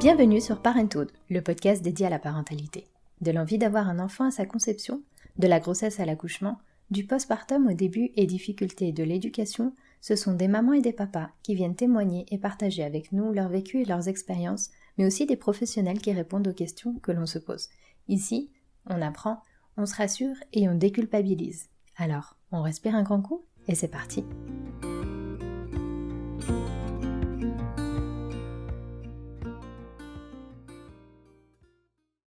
Bienvenue sur Parenthood, le podcast dédié à la parentalité. De l'envie d'avoir un enfant à sa conception, de la grossesse à l'accouchement, du postpartum au début et difficultés de l'éducation, ce sont des mamans et des papas qui viennent témoigner et partager avec nous leur vécu et leurs expériences, mais aussi des professionnels qui répondent aux questions que l'on se pose. Ici, on apprend, on se rassure et on déculpabilise. Alors, on respire un grand coup et c'est parti.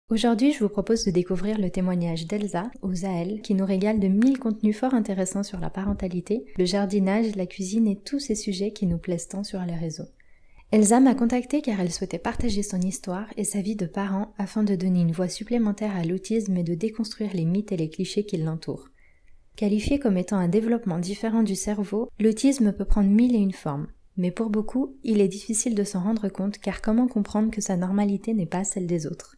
Aujourd'hui, je vous propose de découvrir le témoignage d'Elsa, ou Zaël, qui nous régale de 1000 contenus fort intéressants sur la parentalité, le jardinage, la cuisine et tous ces sujets qui nous plaisent tant sur les réseaux. Elsa m'a contactée car elle souhaitait partager son histoire et sa vie de parent afin de donner une voix supplémentaire à l'autisme et de déconstruire les mythes et les clichés qui l'entourent. Qualifié comme étant un développement différent du cerveau, l'autisme peut prendre 1001 formes. Mais pour beaucoup, il est difficile de s'en rendre compte car comment comprendre que sa normalité n'est pas celle des autres ?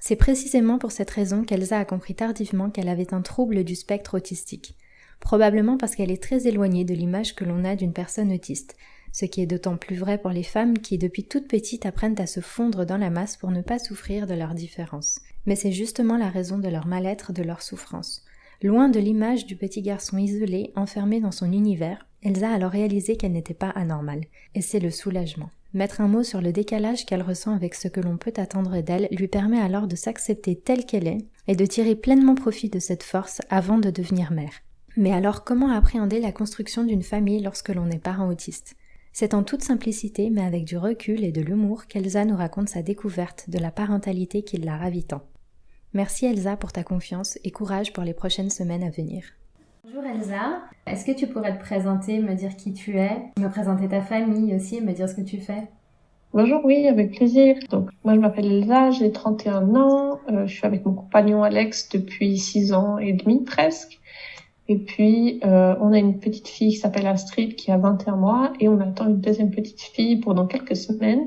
C'est précisément pour cette raison qu'Elsa a compris tardivement qu'elle avait un trouble du spectre autistique. Probablement parce qu'elle est très éloignée de l'image que l'on a d'une personne autiste, ce qui est d'autant plus vrai pour les femmes qui depuis toute petite apprennent à se fondre dans la masse pour ne pas souffrir de leurs différences. Mais c'est justement la raison de leur mal-être, de leur souffrance. Loin de l'image du petit garçon isolé, enfermé dans son univers, Elsa a alors réalisé qu'elle n'était pas anormale. Et c'est le soulagement. Mettre un mot sur le décalage qu'elle ressent avec ce que l'on peut attendre d'elle lui permet alors de s'accepter telle qu'elle est et de tirer pleinement profit de cette force avant de devenir mère. Mais alors comment appréhender la construction d'une famille lorsque l'on est parent autiste ? C'est en toute simplicité mais avec du recul et de l'humour qu'Elsa nous raconte sa découverte de la parentalité qui la ravit tant. Merci Elsa pour ta confiance et courage pour les prochaines semaines à venir. Bonjour Elsa, est-ce que tu pourrais te présenter, me dire qui tu es, me présenter ta famille aussi et me dire ce que tu fais ? Bonjour, oui, avec plaisir. Donc, moi, je m'appelle Elsa, j'ai 31 ans. Je suis avec mon compagnon Alex depuis 6 ans et demi presque. Et puis, on a une petite fille qui s'appelle Astrid qui a 21 mois et on attend une deuxième petite fille pour dans quelques semaines.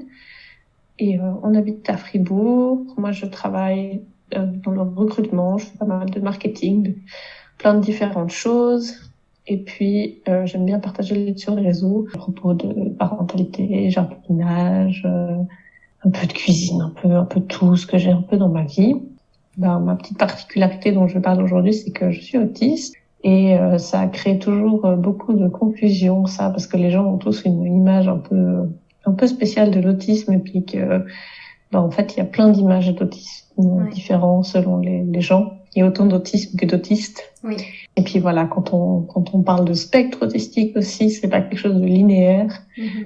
Et on habite à Fribourg. Moi, je travaille dans le recrutement, je fais pas mal de marketing, plein de différentes choses. Et puis, j'aime bien partager sur les réseaux à propos de parentalité, jardinage, un peu de cuisine, un peu tout ce que j'ai un peu dans ma vie. Ma petite particularité dont je parle aujourd'hui, c'est que je suis autiste. Et ça a créé toujours beaucoup de confusion, ça, parce que les gens ont tous une image un peu spéciale de l'autisme. Et puis que, en fait, il y a plein d'images d'autisme différentes selon les gens. Il y a autant d'autisme que d'autistes. Oui. Et puis voilà, quand on parle de spectre autistique aussi, c'est pas quelque chose de linéaire,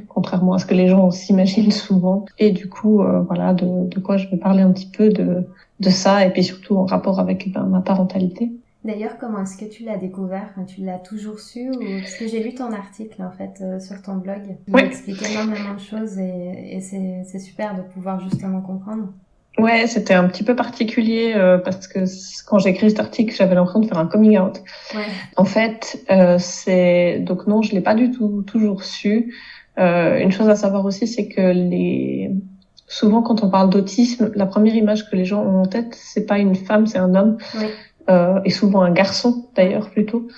contrairement à ce que les gens s'imaginent souvent. Et du coup, voilà, de quoi je vais parler un petit peu de ça, et puis surtout en rapport avec ma parentalité. D'ailleurs, comment est-ce que tu l'as découvert ? Tu l'as toujours su ou... Parce que j'ai lu ton article en fait sur ton blog. Il explique énormément de choses et c'est super de pouvoir justement comprendre. Ouais, c'était un petit peu particulier parce que quand j'ai écrit cet article, j'avais l'impression de faire un coming out. Ouais. En fait, donc non, je l'ai pas du tout toujours su. Une chose à savoir aussi, c'est que souvent quand on parle d'autisme, la première image que les gens ont en tête, c'est pas une femme, c'est un homme. Oui. Et souvent un garçon d'ailleurs plutôt.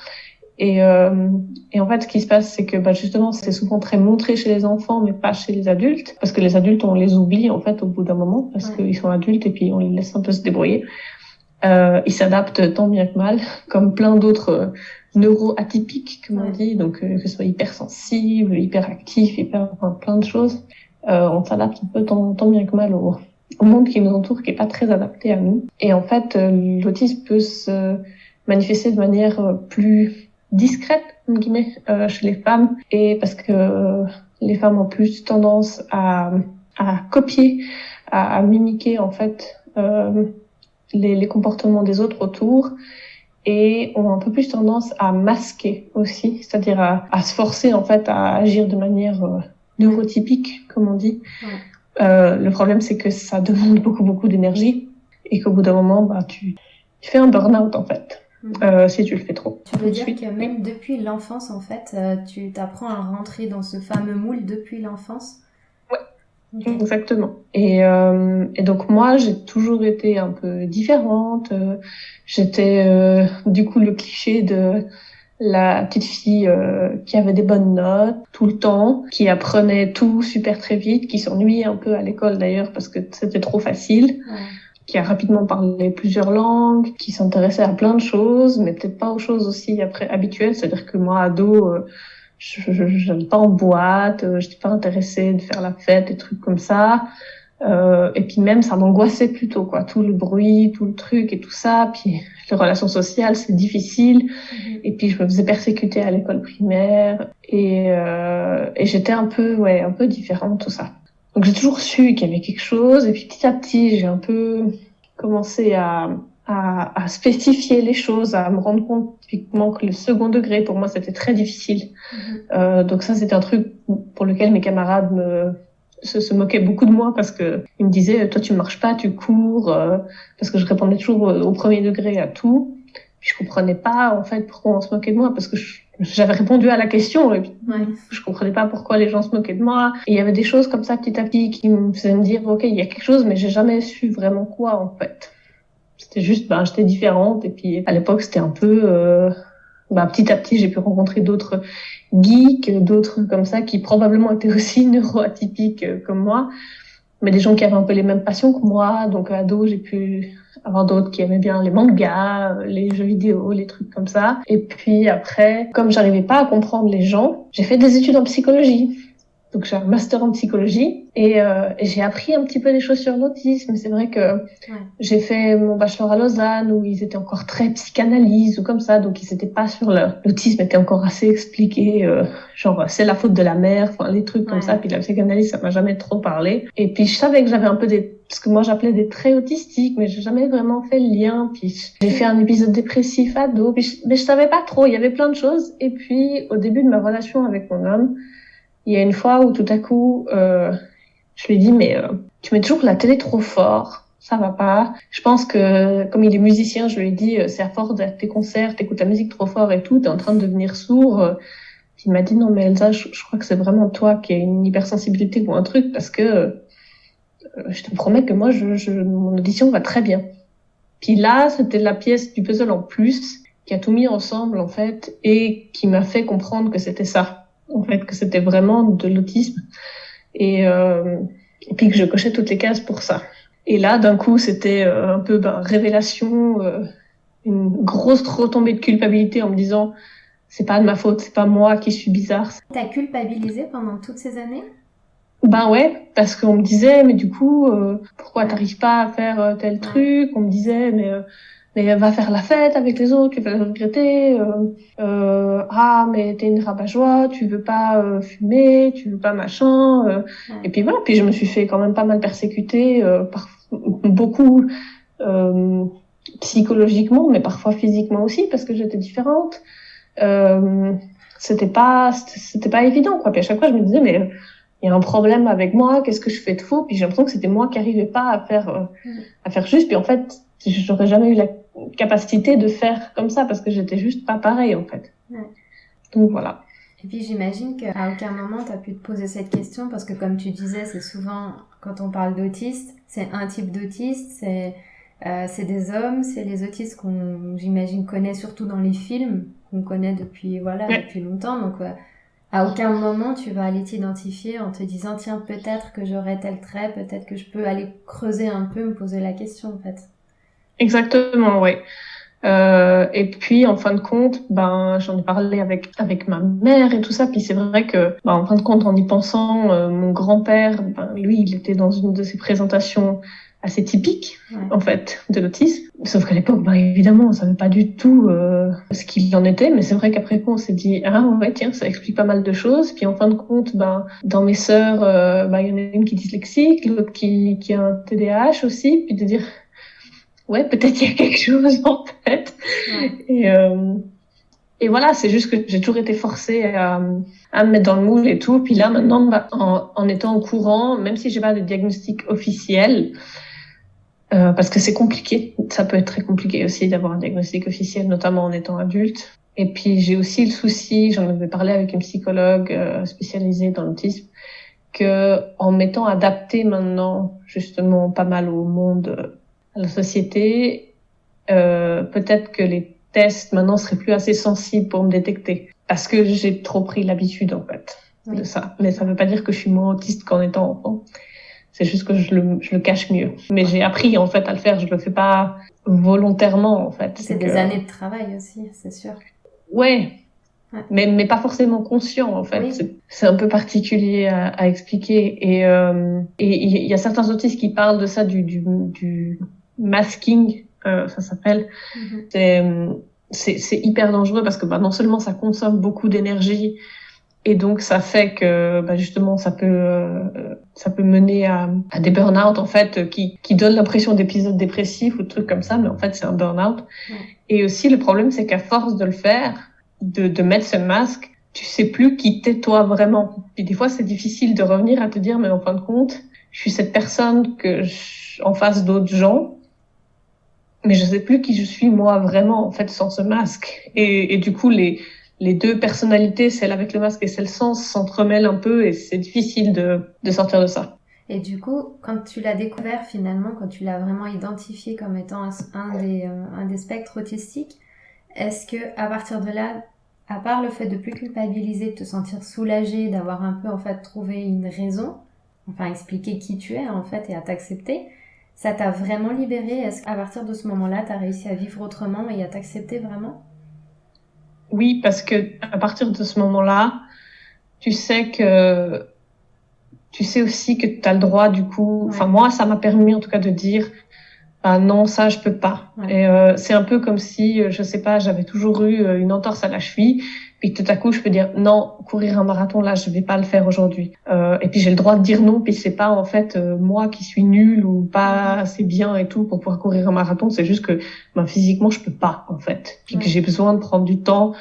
Et en fait, ce qui se passe, c'est que justement, c'est souvent très montré chez les enfants, mais pas chez les adultes, parce que les adultes, on les oublie en fait au bout d'un moment, parce qu'ils sont adultes et puis on les laisse un peu se débrouiller. Ils s'adaptent tant bien que mal, comme plein d'autres neuroatypiques, comme on dit, donc que ce soit hypersensible, hyperactif, plein de choses. On s'adapte un peu tant bien que mal au monde qui nous entoure, qui est pas très adapté à nous. Et en fait, l'autisme peut se manifester de manière plus discrète, entre guillemets, chez les femmes, et parce que les femmes ont plus tendance à copier, à mimiquer en fait les comportements des autres autour, et ont un peu plus tendance à masquer aussi, c'est-à-dire à se forcer en fait à agir de manière neurotypique, comme on dit. Le problème, c'est que ça demande beaucoup d'énergie et qu'au bout d'un moment, tu fais un burn-out en fait. Si tu le fais trop. Tu veux dire que même depuis l'enfance, en fait, tu t'apprends à rentrer dans ce fameux moule depuis l'enfance ? Ouais, okay. Exactement. Et donc moi, j'ai toujours été un peu différente. J'étais du coup le cliché de la petite fille qui avait des bonnes notes tout le temps, qui apprenait tout super très vite, qui s'ennuyait un peu à l'école d'ailleurs parce que c'était trop facile, qui a rapidement parlé plusieurs langues, qui s'intéressait à plein de choses, mais peut-être pas aux choses aussi après habituelles. C'est-à-dire que moi, ado, je n'allais pas en boîte, j'étais pas intéressée de faire la fête, des trucs comme ça. Et puis même, ça m'angoissait plutôt, quoi. Tout le bruit, tout le truc et tout ça. Puis les relations sociales, c'est difficile. Et puis je me faisais persécuter à l'école primaire. Et j'étais un peu différente, tout ça. Donc j'ai toujours su qu'il y avait quelque chose. Et puis petit à petit, j'ai un peu commencé à spécifier les choses, à me rendre compte typiquement que le second degré, pour moi, c'était très difficile. Donc ça, c'était un truc pour lequel mes camarades se moquaient beaucoup de moi parce que ils me disaient, toi, tu marches pas, tu cours, parce que je répondais toujours au premier degré à tout. Puis je comprenais pas, en fait, pourquoi on se moquait de moi, parce que j'avais répondu à la question, et puis je comprenais pas pourquoi les gens se moquaient de moi. Et il y avait des choses comme ça, petit à petit, qui me faisaient me dire, ok, il y a quelque chose, mais j'ai jamais su vraiment quoi, en fait. C'était juste, j'étais différente, et puis à l'époque, c'était un peu, petit à petit, j'ai pu rencontrer d'autres geeks, d'autres comme ça, qui probablement étaient aussi neuroatypiques comme moi, mais des gens qui avaient un peu les mêmes passions que moi. Donc, ado, j'ai pu avoir d'autres qui aimaient bien les mangas, les jeux vidéo, les trucs comme ça. Et puis après, comme j'arrivais pas à comprendre les gens, j'ai fait des études en psychologie. Donc j'ai un master en psychologie et j'ai appris un petit peu des choses sur l'autisme. C'est vrai que j'ai fait mon bachelor à Lausanne où ils étaient encore très psychanalyse ou comme ça, donc ils étaient pas sur l'autisme était encore assez expliqué, genre c'est la faute de la mère, enfin les trucs comme ça. Puis la psychanalyse ça m'a jamais trop parlé. Et puis je savais que j'avais un peu ce que moi j'appelais des traits autistiques, mais j'ai jamais vraiment fait le lien. Puis j'ai fait un épisode dépressif ado, mais je savais pas trop. Il y avait plein de choses. Et puis au début de ma relation avec mon homme, il y a une fois où tout à coup, je lui dis mais tu mets toujours la télé trop fort, ça va pas. Je pense que comme il est musicien, je lui ai dit c'est à force de tes concerts, t'écoutes la musique trop fort et tout, t'es en train de devenir sourd. Puis il m'a dit non mais Elsa, je crois que c'est vraiment toi qui as une hypersensibilité ou un truc parce que je te promets que moi mon audition va très bien. Puis là, c'était la pièce du puzzle en plus qui a tout mis ensemble en fait et qui m'a fait comprendre que c'était ça. En fait, que c'était vraiment de l'autisme et puis que je cochais toutes les cases pour ça. Et là, d'un coup, c'était un peu révélation, une grosse retombée de culpabilité en me disant c'est pas de ma faute, c'est pas moi qui suis bizarre. T'as culpabilisé pendant toutes ces années ? Ouais, parce qu'on me disait mais du coup pourquoi t'arrives pas à faire tel truc. On me disait mais va faire la fête avec les autres, tu vas le regretter. Mais t'es une rabat-joie, tu veux pas fumer, tu veux pas machin. Et puis voilà, puis je me suis fait quand même pas mal persécuter, beaucoup psychologiquement, mais parfois physiquement aussi, parce que j'étais différente. C'était pas évident, quoi. Puis à chaque fois, je me disais, mais il y a un problème avec moi, qu'est-ce que je fais de faux? Puis j'ai l'impression que c'était moi qui arrivais pas à faire juste. Puis en fait, j'aurais jamais eu la capacité de faire comme ça parce que j'étais juste pas pareil, en fait. Donc voilà. Et puis j'imagine qu'à aucun moment tu as pu te poser cette question parce que comme tu disais, c'est souvent, quand on parle d'autiste, c'est un type d'autiste, c'est des hommes, c'est les autistes qu'on, j'imagine, connaît surtout dans les films, qu'on connaît depuis longtemps. Donc à aucun moment tu vas aller t'identifier en te disant tiens, peut-être que j'aurais tel trait, peut-être que je peux aller creuser un peu, me poser la question en fait. Exactement, ouais. Et puis en fin de compte, j'en ai parlé avec ma mère et tout ça. Puis c'est vrai que, en fin de compte, en y pensant, mon grand-père, lui, il était dans une de ses présentations assez typiques, en fait, de l'autisme. Sauf qu'à l'époque, évidemment, on savait pas du tout ce qu'il en était. Mais c'est vrai qu'après coup, on s'est dit tiens, ça explique pas mal de choses. Puis en fin de compte, dans mes sœurs, il y en a une qui est dyslexique, l'autre qui a un TDAH aussi. Puis de dire ouais, peut-être il y a quelque chose en fait. Et voilà, c'est juste que j'ai toujours été forcée à me mettre dans le moule et tout. Puis là, maintenant, en étant au courant, même si j'ai pas de diagnostic officiel, parce que c'est compliqué, ça peut être très compliqué aussi d'avoir un diagnostic officiel, notamment en étant adulte. Et puis j'ai aussi le souci, j'en avais parlé avec une psychologue spécialisée dans l'autisme, que en m'étant adaptée maintenant justement pas mal au monde, à la société, peut-être que les tests maintenant seraient plus assez sensibles pour me détecter. Parce que j'ai trop pris l'habitude, en fait, de ça. Mais ça veut pas dire que je suis moins autiste qu'en étant enfant. C'est juste que je le cache mieux. Mais j'ai appris, en fait, à le faire. Je le fais pas volontairement, en fait. C'est des années de travail aussi, c'est sûr. Ouais. Mais pas forcément conscient, en fait. Oui. C'est un peu particulier à expliquer. Et il y a certains autistes qui parlent de ça, du masking, ça s'appelle. C'est hyper dangereux parce que non seulement ça consomme beaucoup d'énergie, et donc ça fait que justement ça peut mener à des burn-out en fait qui donnent l'impression d'épisodes dépressifs ou de trucs comme ça, mais en fait c'est un burn-out. Et aussi le problème c'est qu'à force de le faire, de mettre ce masque, tu sais plus qui t'es toi vraiment. Puis des fois c'est difficile de revenir à te dire mais en fin de compte je suis cette personne en face d'autres gens, mais je sais plus qui je suis moi vraiment en fait sans ce masque. Et du coup les deux personnalités, celle avec le masque et celle sans, s'entremêlent un peu et c'est difficile de sortir de ça. Et du coup, quand tu l'as découvert finalement, quand tu l'as vraiment identifié comme étant un des spectres autistiques, est-ce que à partir de là, à part le fait de plus culpabiliser, de te sentir soulagée, d'avoir un peu en fait trouvé une raison, enfin expliquer qui tu es en fait et à t'accepter, ça t'a vraiment libérée? Est-ce qu'à partir de ce moment-là, t'as réussi à vivre autrement et à t'accepter vraiment? Oui, parce que à partir de ce moment-là, tu sais aussi que tu as le droit du coup. Enfin moi, ça m'a permis en tout cas de dire non, ça je peux pas. Et c'est un peu comme si je sais pas, j'avais toujours eu une entorse à la cheville, puis tout à coup je peux dire non, courir un marathon là, je vais pas le faire aujourd'hui. Et puis j'ai le droit de dire non, puis c'est pas en fait moi qui suis nulle ou pas assez bien et tout pour pouvoir courir un marathon, c'est juste que physiquement je peux pas en fait. Puis que j'ai besoin de prendre du temps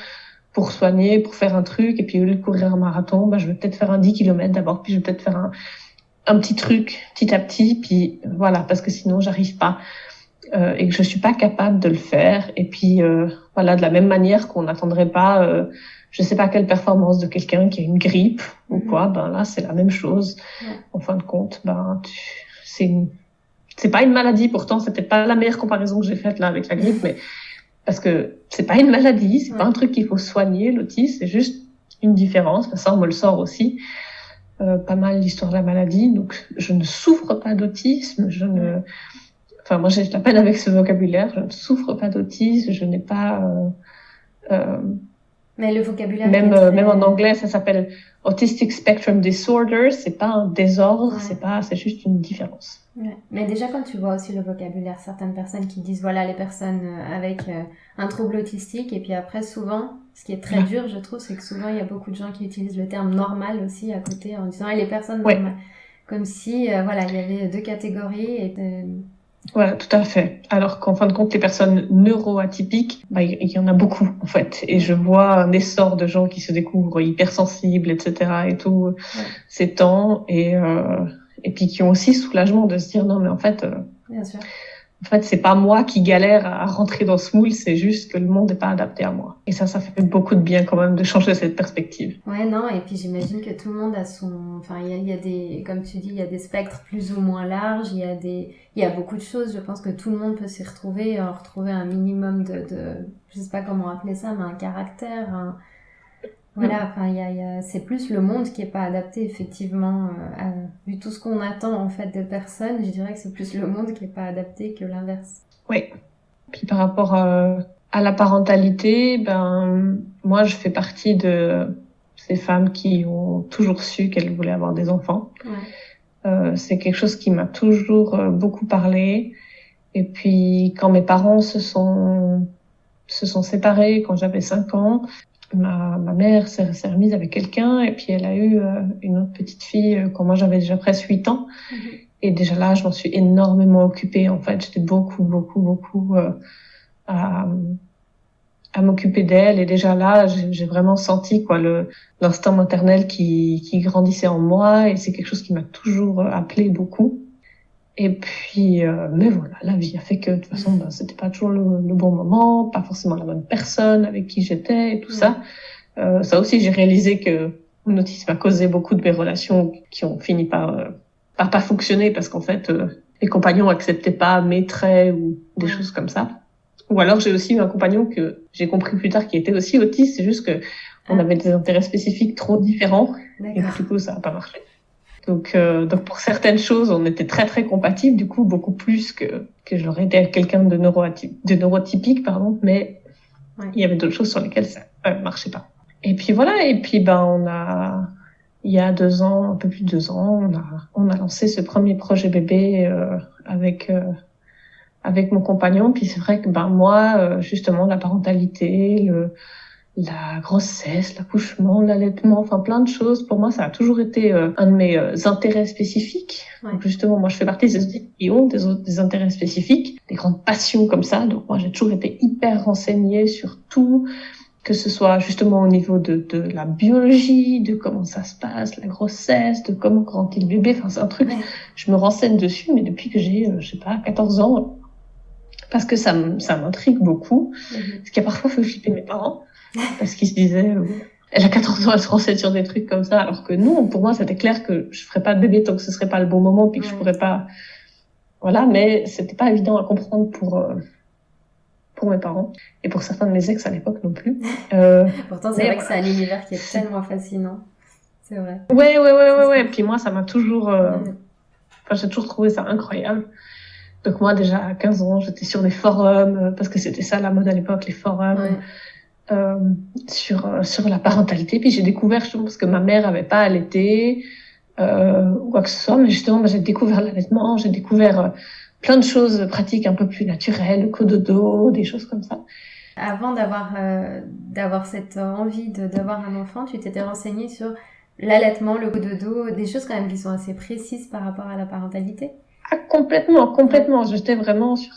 pour soigner, pour faire un truc, et puis au lieu de courir un marathon, je vais peut-être faire un 10 km d'abord, puis je vais peut-être faire un petit truc petit à petit, puis voilà, parce que sinon j'arrive pas. Et que je suis pas capable de le faire. Et puis de la même manière qu'on n'attendrait pas je sais pas quelle performance de quelqu'un qui a une grippe ou quoi, là c'est la même chose. En fin de compte, c'est pas une maladie, pourtant c'était pas la meilleure comparaison que j'ai faite là avec la grippe, mais parce que c'est pas une maladie, c'est pas un truc qu'il faut soigner, l'autisme, c'est juste une différence. Ça on me le sort aussi pas mal l'histoire de la maladie, donc je ne souffre pas d'autisme, moi j'ai de la peine avec ce vocabulaire, je ne souffre pas d'autisme, je n'ai pas mais le vocabulaire même en anglais ça s'appelle Autistic Spectrum Disorder, c'est pas un désordre, c'est juste une différence. Mais déjà quand tu vois aussi le vocabulaire, certaines personnes qui disent les personnes avec un trouble autistique, et puis après souvent ce qui est très dur je trouve, c'est que souvent il y a beaucoup de gens qui utilisent le terme normal aussi à côté en disant les personnes normales, comme si il y avait deux catégories et voilà, tout à fait. Alors qu'en fin de compte, les personnes neuroatypiques, il y en a beaucoup, en fait. Et je vois un essor de gens qui se découvrent hypersensibles, etc. et tout, ces temps. Et puis qui ont aussi soulagement de se dire, non, mais en fait, bien sûr. En fait, c'est pas moi qui galère à rentrer dans ce moule, c'est juste que le monde n'est pas adapté à moi. Et ça fait beaucoup de bien quand même de changer cette perspective. Ouais, non, et puis j'imagine que tout le monde a il y a des, comme tu dis, il y a des spectres plus ou moins larges, il y a beaucoup de choses, je pense que tout le monde peut s'y retrouver un minimum de, je sais pas comment appeler ça, mais un caractère, c'est plus le monde qui est pas adapté, effectivement, vu tout ce qu'on attend, en fait, de personnes, je dirais que c'est plus le monde qui est pas adapté que l'inverse. Oui. Puis par rapport à la parentalité, moi, je fais partie de ces femmes qui ont toujours su qu'elles voulaient avoir des enfants. C'est quelque chose qui m'a toujours beaucoup parlé. Et puis, quand mes parents se sont séparés, quand j'avais 5 ans, ma mère s'est remise avec quelqu'un, et puis elle a eu une autre petite fille quand moi j'avais déjà presque 8 ans. Et déjà là, je m'en suis énormément occupée. En fait, j'étais beaucoup à m'occuper d'elle. Et déjà là, j'ai vraiment senti l'instinct maternel qui grandissait en moi. Et c'est quelque chose qui m'a toujours appelé beaucoup. Et puis, mais voilà, la vie a fait que de toute façon, c'était pas toujours le bon moment, pas forcément la bonne personne avec qui j'étais et tout ça. Ça aussi, j'ai réalisé que mon autisme a causé beaucoup de mes relations qui ont fini par pas fonctionner parce qu'en fait, les compagnons acceptaient pas mes traits ou des choses comme ça. Ou alors j'ai aussi eu un compagnon que j'ai compris plus tard qui était aussi autiste, c'est juste que on avait des intérêts spécifiques trop différents. Et du coup ça n'a pas marché. Donc pour certaines choses, on était très très compatibles, du coup beaucoup plus que j'aurais été avec quelqu'un de neurotypique, mais il y avait d'autres choses sur lesquelles ça marchait pas. Et puis voilà, et puis il y a 2 ans, un peu plus de 2 ans, on a lancé ce premier projet bébé avec mon compagnon. Puis c'est vrai que moi, justement, la parentalité, la grossesse, l'accouchement, l'allaitement, enfin plein de choses. Pour moi, ça a toujours été un de mes intérêts spécifiques. Ouais. Donc justement, moi, je fais partie des autres qui ont des intérêts spécifiques, des grandes passions comme ça. Donc moi, j'ai toujours été hyper renseignée sur tout, que ce soit justement au niveau de la biologie, de comment ça se passe, la grossesse, de comment grandit le bébé. Enfin, c'est un truc, je me renseigne dessus, mais depuis que j'ai, 14 ans, parce que ça m'intrigue beaucoup. Ce qui a parfois fait flipper mes parents, parce qu'ils se disaient, elle a 14 ans, elle se renseigne sur des trucs comme ça, alors que non, pour moi, c'était clair que je ferais pas de bébé tant que ce serait pas le bon moment, puis que je pourrais pas, voilà, mais c'était pas évident à comprendre pour mes parents et pour certains de mes ex à l'époque non plus. Pourtant, c'est vrai que c'est un univers qui est tellement fascinant. C'est vrai. Ouais. Puis moi, ça m'a toujours, j'ai toujours trouvé ça incroyable. Donc moi, déjà à 15 ans, j'étais sur des forums parce que c'était ça la mode à l'époque, les forums sur la parentalité. Puis j'ai découvert justement parce que ma mère avait pas allaité ou quoi que ce soit, mais justement, j'ai découvert l'allaitement, j'ai découvert plein de choses pratiques un peu plus naturelles, le cododo, des choses comme ça. Avant d'avoir cette envie d'avoir un enfant, tu t'étais renseignée sur l'allaitement, le cododo, des choses quand même qui sont assez précises par rapport à la parentalité. Ah, complètement. J'étais vraiment sur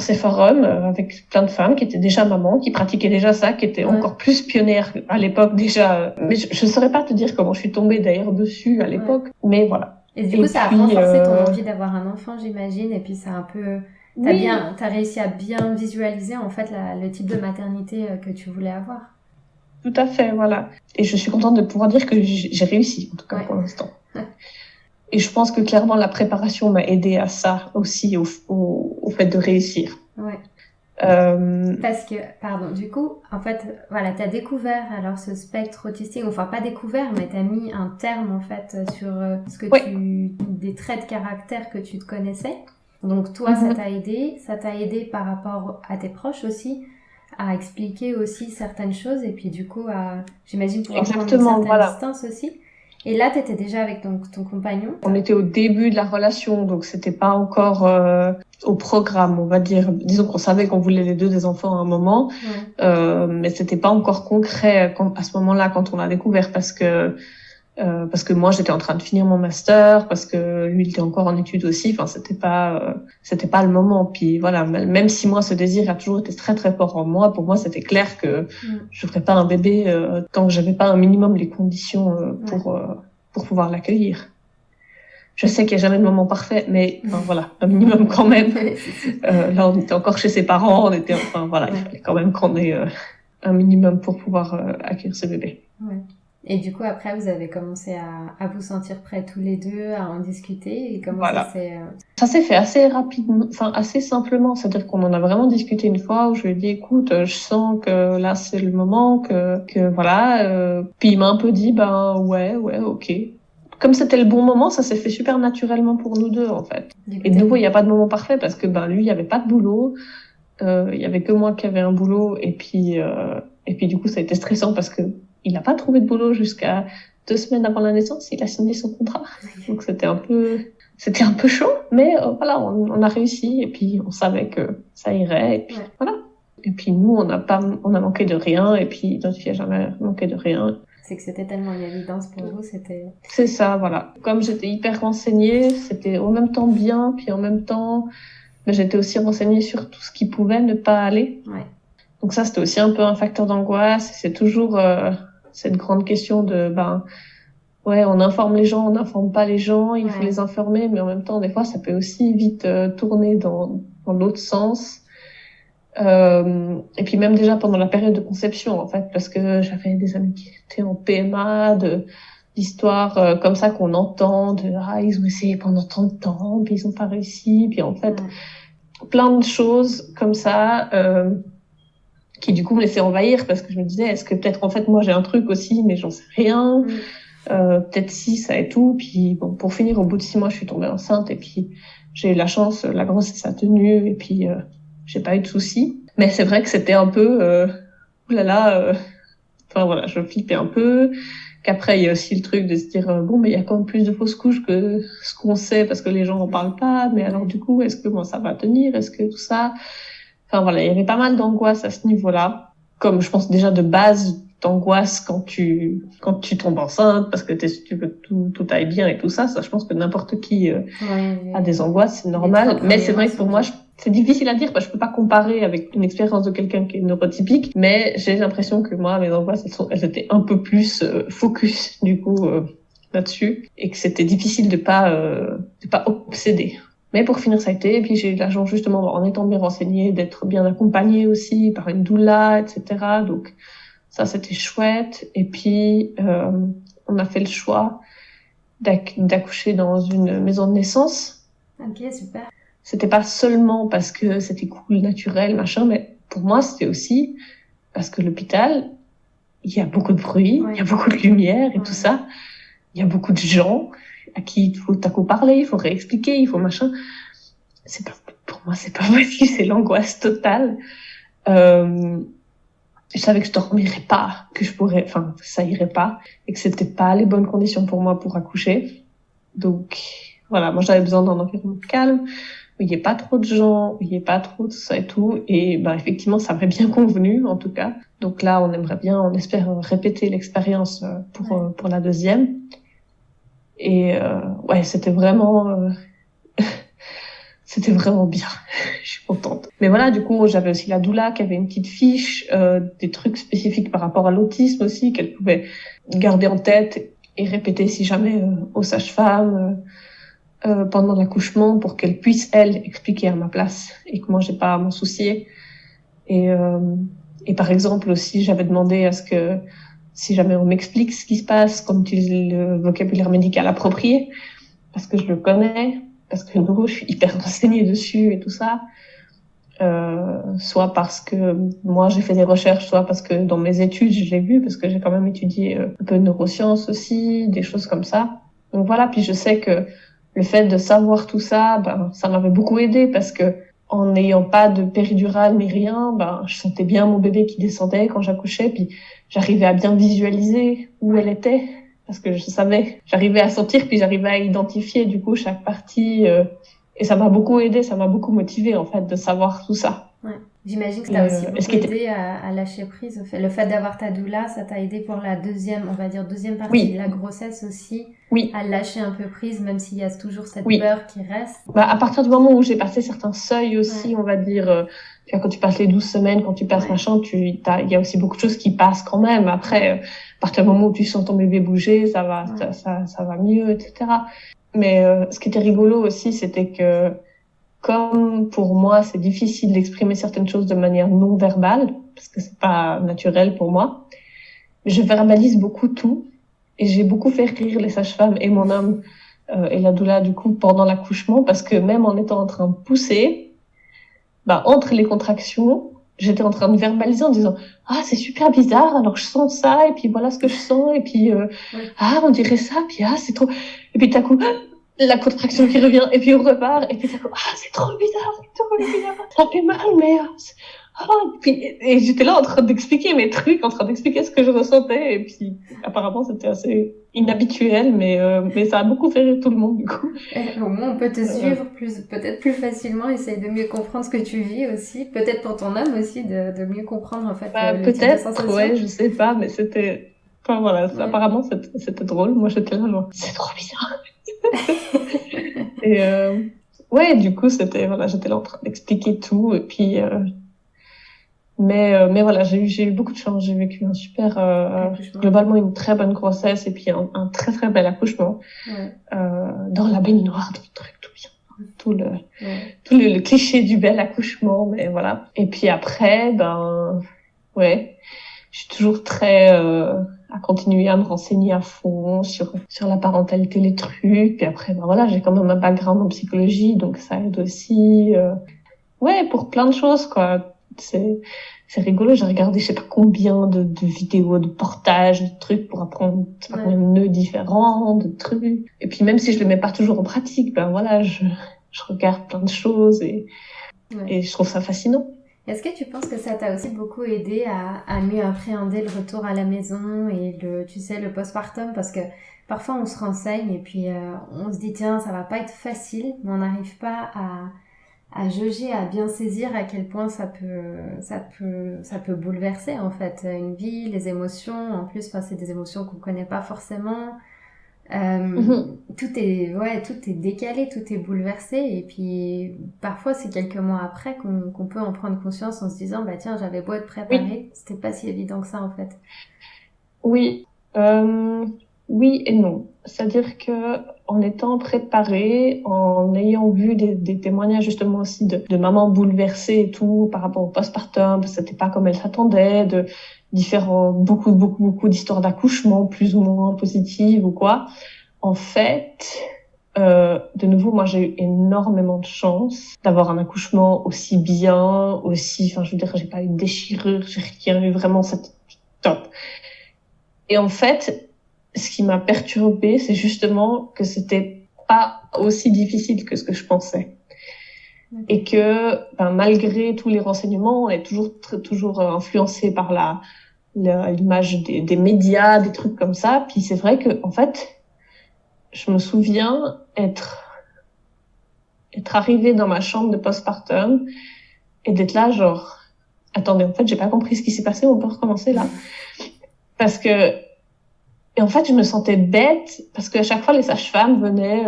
ces forums avec plein de femmes qui étaient déjà mamans, qui pratiquaient déjà ça, qui étaient encore plus pionnières à l'époque déjà. Mais je saurais pas te dire comment je suis tombée d'ailleurs dessus à l'époque, mais voilà. Et du coup, ça a renforcé ton envie d'avoir un enfant, j'imagine, et puis ça a un peu... T'as réussi à bien visualiser, en fait, le type de maternité que tu voulais avoir. Tout à fait, voilà. Et je suis contente de pouvoir dire que j'ai réussi, en tout cas pour l'instant. Et je pense que clairement, la préparation m'a aidée à ça aussi, au fait de réussir. Ouais. Parce que, du coup, en fait, voilà, t'as découvert alors ce spectre autistique, enfin pas découvert, mais t'as mis un terme en fait sur ce que des traits de caractère que tu te connaissais. Donc toi, ça t'a aidé par rapport à tes proches aussi, à expliquer aussi certaines choses et puis du coup, j'imagine pouvoir prendre une certaine distance aussi. Et là, t'étais déjà avec ton compagnon. On était au début de la relation, donc c'était pas encore au programme, on va dire. Disons qu'on savait qu'on voulait les deux des enfants à un moment, mais c'était pas encore concret à ce moment-là quand on a découvert, parce que moi j'étais en train de finir mon master, parce que lui il était encore en études aussi. Enfin, c'était pas le moment. Puis voilà, même si moi ce désir a toujours été très très fort en moi, pour moi c'était clair que je ferais pas un bébé tant que j'avais pas un minimum les conditions pour pouvoir l'accueillir. Je sais qu'il n'y a jamais de moment parfait, mais voilà, un minimum quand même. Là, on était encore chez ses parents, il fallait quand même qu'on ait un minimum pour pouvoir accueillir ce bébé. Ouais. Et du coup, après, vous avez commencé à vous sentir prêts tous les deux, à en discuter. Et comment ça s'est fait assez rapidement, assez simplement. C'est-à-dire qu'on en a vraiment discuté une fois où je lui ai dit, écoute, je sens que là, c'est le moment, que voilà. Puis il m'a un peu dit, ouais, ok. Comme c'était le bon moment, ça s'est fait super naturellement pour nous deux, en fait. Et de nouveau, il n'y a pas de moment parfait parce que lui, il n'y avait pas de boulot. Il y avait que moi qui avait un boulot. Et puis du coup, ça a été stressant parce que il n'a pas trouvé de boulot jusqu'à 2 semaines avant la naissance. Il a signé son contrat. Donc c'était un peu chaud, mais voilà, on a réussi. Et puis on savait que ça irait. Et puis voilà. Et puis nous, on a manqué de rien. Et puis notre fille a jamais manqué de rien. C'est que c'était tellement une évidence pour vous, c'était... C'est ça, voilà. Comme j'étais hyper renseignée, c'était en même temps bien, puis en même temps, j'étais aussi renseignée sur tout ce qui pouvait ne pas aller. Ouais. Donc ça, c'était aussi un peu un facteur d'angoisse. C'est toujours cette grande question de, on informe les gens, on n'informe pas les gens, il faut les informer, mais en même temps, des fois, ça peut aussi vite tourner dans l'autre sens. Et puis même déjà pendant la période de conception, en fait, parce que j'avais des amis qui étaient en PMA, d'histoires comme ça qu'on entend, ils ont essayé pendant tant de temps, puis ils ont pas réussi, puis en fait, plein de choses comme ça qui du coup me laissaient envahir parce que je me disais est-ce que peut-être en fait moi j'ai un truc aussi mais j'en sais rien. Peut-être si ça et tout. Puis bon, pour finir, au bout de 6 mois, je suis tombée enceinte et puis j'ai eu la chance, la grossesse a tenu et puis j'ai pas eu de soucis. Mais c'est vrai que c'était un peu oulala. Enfin voilà, je flippais un peu. Qu'après il y a aussi le truc de se dire bon mais il y a quand même plus de fausses couches que ce qu'on sait parce que les gens en parlent pas. Mais alors du coup est-ce que moi ça va tenir? Est-ce que tout ça? Enfin voilà, il y avait pas mal d'angoisse à ce niveau-là. Comme je pense déjà de base d'angoisse quand tu tombes enceinte parce que tu veux tout aille bien et tout ça je pense que n'importe qui a des angoisses, c'est normal, mais c'est vrai que pour moi c'est difficile à dire parce que je peux pas comparer avec une expérience de quelqu'un qui est neurotypique, mais j'ai l'impression que moi mes angoisses elles étaient un peu plus focus du coup là-dessus et que c'était difficile de pas obséder. Mais pour finir, ça a été. Et puis j'ai eu de la chance justement en étant bien renseignée, d'être bien accompagnée aussi par une doula, etc. Donc ça, c'était chouette. Et puis on a fait le choix d'accoucher dans une maison de naissance. Ok, super. C'était pas seulement parce que c'était cool, naturel, machin, mais pour moi, c'était aussi parce que l'hôpital, il y a beaucoup de bruit, il y a beaucoup de lumière et tout ça. Il y a beaucoup de gens à qui il faut parler, il faut réexpliquer, il faut machin. Pour moi, c'est pas possible, c'est l'angoisse totale. Je savais que je dormirais pas, que ça irait pas, et que c'était pas les bonnes conditions pour moi pour accoucher. Donc, voilà, moi j'avais besoin d'un environnement calme, où il y ait pas trop de gens, où il y ait pas trop de ça et tout. Et effectivement, ça m'aurait bien convenu, en tout cas. Donc là, on espère répéter l'expérience pour la deuxième. Et c'était vraiment bien. Je suis contente. Mais voilà, du coup, j'avais aussi la doula qui avait une petite fiche, des trucs spécifiques par rapport à l'autisme aussi qu'elle pouvait garder en tête et répéter si jamais aux sages-femmes pendant l'accouchement pour qu'elle puisse elle expliquer à ma place et que moi j'ai pas à m'en soucier. Et par exemple aussi, j'avais demandé à ce que si jamais on m'explique ce qui se passe, qu'on utilise le vocabulaire médical approprié, parce que je le connais, parce que nouveau, je suis hyper renseignée dessus et tout ça. Soit parce que moi j'ai fait des recherches, soit parce que dans mes études je l'ai vu, parce que j'ai quand même étudié un peu de neurosciences aussi, des choses comme ça. Donc voilà, puis je sais que le fait de savoir tout ça, ça m'avait beaucoup aidé parce que en n'ayant pas de péridurale ni rien, je sentais bien mon bébé qui descendait quand j'accouchais, puis j'arrivais à bien visualiser où elle était parce que je savais, j'arrivais à sentir, puis j'arrivais à identifier du coup chaque partie. Et ça m'a beaucoup aidé, ça m'a beaucoup motivée en fait de savoir tout ça. Ouais. J'imagine que ça t'a aussi beaucoup aidé à lâcher prise. Le fait d'avoir ta doula, ça t'a aidé pour la deuxième partie de la grossesse aussi, à lâcher un peu prise, même s'il y a toujours cette peur qui reste. À partir du moment où j'ai passé certains seuils aussi, on va dire, quand tu passes les 12 semaines, quand tu passes machin, il y a aussi beaucoup de choses qui passent quand même. Après, à partir du moment où tu sens ton bébé bouger, ça va mieux, etc. Mais ce qui était rigolo aussi, c'était que comme pour moi, c'est difficile d'exprimer certaines choses de manière non verbale, parce que c'est pas naturel pour moi, je verbalise beaucoup tout. Et j'ai beaucoup fait rire les sages-femmes et mon homme et la doula du coup pendant l'accouchement, parce que même en étant en train de pousser, entre les contractions, j'étais en train de verbaliser en disant c'est super bizarre, alors je sens ça et puis voilà ce que je sens et puis on dirait ça, puis c'est trop, et puis tout à coup la contraction qui revient et puis on repart et puis tout à coup c'est trop bizarre, ça fait mal, mais et j'étais là en train d'expliquer mes trucs, en train d'expliquer ce que je ressentais, et puis apparemment c'était assez inhabituel, mais ça a beaucoup fait rire tout le monde du coup. Au moins on peut te suivre peut-être plus facilement, essayer de mieux comprendre ce que tu vis aussi, peut-être pour ton âme aussi, de mieux comprendre en fait le type de sensation. Je sais pas, mais c'était, apparemment c'était drôle. Moi j'étais là genre c'est trop bizarre. Et du coup j'étais là en train d'expliquer tout, et puis mais voilà, j'ai eu beaucoup de chance, j'ai vécu un super globalement une très bonne grossesse et puis un très très bel accouchement dans la baignoire, dans le truc tout bien, tout le cliché du bel accouchement, mais voilà. Et puis après je suis toujours très à continuer à me renseigner à fond sur la parentalité, les trucs. Puis après j'ai quand même un background en psychologie, donc ça aide aussi. Ouais, pour plein de choses, quoi. C'est rigolo, j'ai regardé je sais pas combien de vidéos, de portages, de trucs pour apprendre je sais pas combien de nœuds différents, de trucs. Et puis même si je le mets pas toujours en pratique, ben voilà, je regarde plein de choses et je trouve ça fascinant. Est-ce que tu penses que ça t'a aussi beaucoup aidé à mieux appréhender le retour à la maison et tu sais, le postpartum? Parce que parfois on se renseigne et puis on se dit tiens, ça va pas être facile, mais on n'arrive pas à jauger, à bien saisir à quel point ça peut bouleverser en fait une vie, les émotions. En plus, enfin, c'est des émotions qu'on connaît pas forcément. Tout est décalé, tout est bouleversé et puis parfois c'est quelques mois après qu'on peut en prendre conscience en se disant bah tiens, j'avais beau être préparée, c'était pas si évident que ça en fait. Oui, oui et non. C'est-à-dire que en étant préparée, en ayant vu des témoignages justement aussi de mamans bouleversées et tout par rapport au postpartum, parce que c'était pas comme elles s'attendaient, de beaucoup d'histoires d'accouchement plus ou moins positives ou quoi. En fait, de nouveau, moi j'ai eu énormément de chance d'avoir un accouchement aussi bien, enfin je veux dire, j'ai pas eu de déchirure, j'ai rien eu, vraiment, c'était top. Et en fait, ce qui m'a perturbée, c'est justement que c'était pas aussi difficile que ce que je pensais. Et que, malgré tous les renseignements, on est toujours influencé par l'image des médias, des trucs comme ça. Puis c'est vrai que, en fait, je me souviens être arrivée dans ma chambre de postpartum et d'être là, genre, attendez, en fait, j'ai pas compris ce qui s'est passé, on peut recommencer là. Parce que, et en fait, je me sentais bête parce qu'à chaque fois, les sages-femmes venaient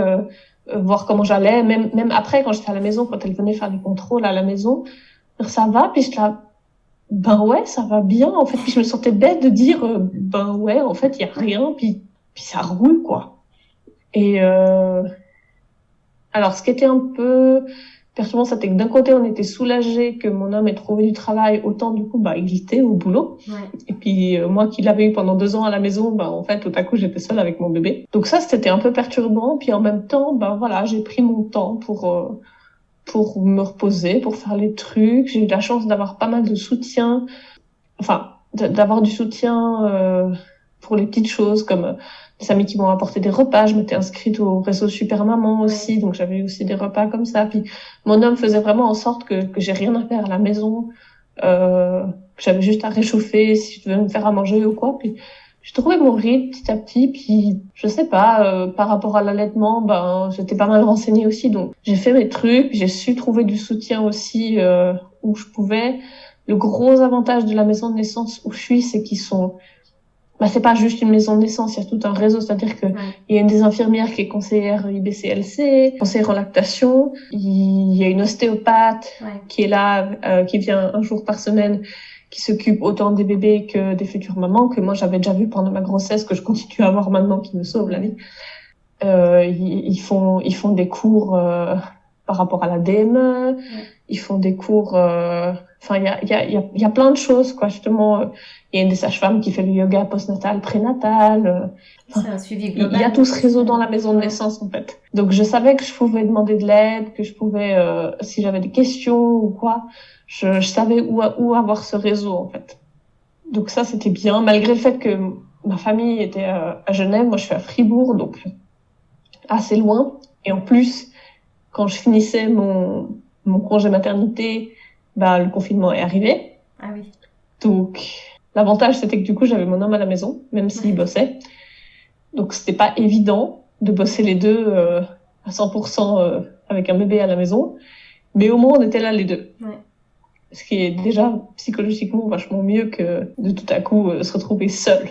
voir comment j'allais, même après, quand j'étais à la maison, quand elles venaient faire des contrôles à la maison, ça va, puis j'étais là, ben ouais, ça va bien, en fait. Puis je me sentais bête de dire, ben ouais, en fait, il y a rien, puis ça roule, quoi. Et alors, ce qui était un peu perturbant, c'était que d'un côté, on était soulagé que mon homme ait trouvé du travail, autant du coup, il était au boulot. Ouais. Et puis moi qui l'avais eu pendant 2 ans à la maison, en fait, tout à coup, j'étais seule avec mon bébé. Donc ça, c'était un peu perturbant. Puis en même temps, voilà, j'ai pris mon temps pour me reposer, pour faire les trucs. J'ai eu la chance d'avoir pas mal de soutien, enfin, d'avoir du soutien pour les petites choses comme des amis qui m'ont apporté des repas. Je m'étais inscrite au réseau Super Maman aussi, donc j'avais aussi des repas comme ça. Puis mon homme faisait vraiment en sorte que j'ai rien à faire à la maison, que j'avais juste à réchauffer si je devais me faire à manger ou quoi. Puis j'ai trouvé mon rythme petit à petit. Puis je sais pas, par rapport à l'allaitement, j'étais pas mal renseignée aussi, donc j'ai fait mes trucs. J'ai su trouver du soutien aussi où je pouvais. Le gros avantage de la maison de naissance où je suis, c'est qu'ils sont c'est pas juste une maison de naissance, il y a tout un réseau, c'est-à-dire que il y a une des infirmières qui est conseillère IBCLC, conseillère en lactation, il y a une ostéopathe qui est là, qui vient un jour par semaine, qui s'occupe autant des bébés que des futures mamans, que moi j'avais déjà vu pendant ma grossesse, que je continue à avoir maintenant, qui me sauve la vie. Ils font des cours par rapport à la DME, ils font des cours, il y a plein de choses, quoi, justement. Il y a une des sages-femmes qui fait le yoga postnatal, prénatal. C'est un suivi global. Il y a tout ce réseau dans la maison de naissance, en fait. Donc, je savais que je pouvais demander de l'aide, que je pouvais, si j'avais des questions ou quoi, je savais où avoir ce réseau, en fait. Donc ça, c'était bien, malgré le fait que ma famille était à Genève, moi je suis à Fribourg, donc assez loin. Et en plus, quand je finissais mon congé maternité, le confinement est arrivé. Ah oui. Donc, l'avantage, c'était que du coup, j'avais mon homme à la maison, même s'il bossait. Donc, c'était pas évident de bosser les deux à 100% avec un bébé à la maison. Mais au moins, on était là les deux. Ouais. Ce qui est déjà psychologiquement vachement mieux que de tout à coup se retrouver seul.